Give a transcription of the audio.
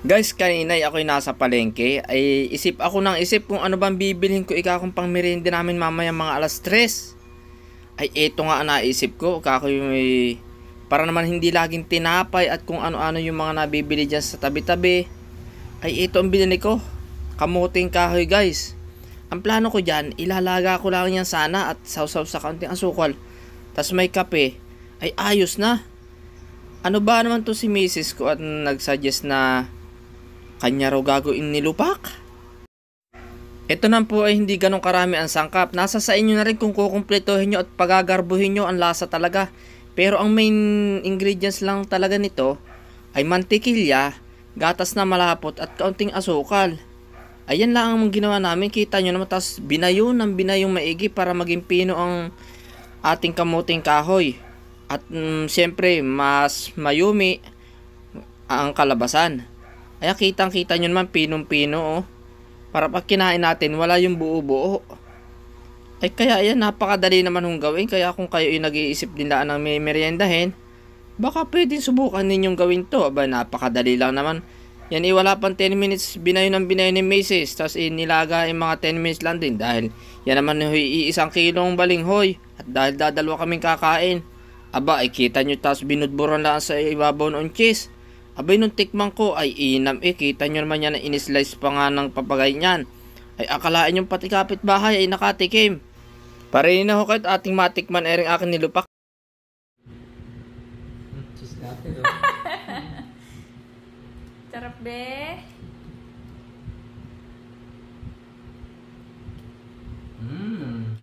Guys, kanina ako'y nasa palengke, ay isip ako ng isip kung ano bang bibilhin ko kung pang merienda namin mamaya mga alas 3. Ay eto nga ang naisip ko, may para naman hindi laging tinapay at kung ano-ano yung mga nabibili dyan sa tabi-tabi. Ay ito ang binili ko, kamuting kahoy guys. Ang plano ko dyan, ilalaga ko lang yan sana at sausaw sa kaunting asukal. Tas may kape, ay ayos na. Ano ba naman to si misis ko at nagsuggest na kanya raw gagawin nilupak? Ito na po ay hindi ganong karami ang sangkap. Nasa sa inyo na rin kung kukumpletohin nyo at pagagarbuhin nyo ang lasa talaga. Pero ang main ingredients lang talaga nito ay mantikilya, gatas na malapot at kaunting asukal. Ayan lang ang ginawa namin. Kita nyo naman, tas binayo ng binayong maigi para maging pino ang ating kamuting kahoy. At siyempre mas mayumi ang kalabasan. Ay kitang kita nyo naman pinong-pino oh. Para pag kinain natin wala yung buo-buo. Ay kaya ayan, napakadali naman hong gawin. Kaya kung kayo ay nag-iisip din na ng may meriendahin, baka pwedeng subukan ninyong gawin to. Aba, napakadali lang naman. Yan wala pang 10 minutes binayo ng binayo ni Macy's. Tapos nilaga yung mga 10 minutes lang din. Dahil yan naman isang kilong balinghoy. At dahil dadalwa kaming kakain. Aba, ay kita nyo tapos binudburan lang sa ibabaw ng cheese. Abay nung tikman ko ay inam kita nyo naman yan na inislice pa nga ng papagay niyan. Ay akalain yung pati kapitbahay ay nakatikim. Parehin na ho kahit ating matikman ay rin akin nilupak. Cheese natin, Sarap be. Mmm.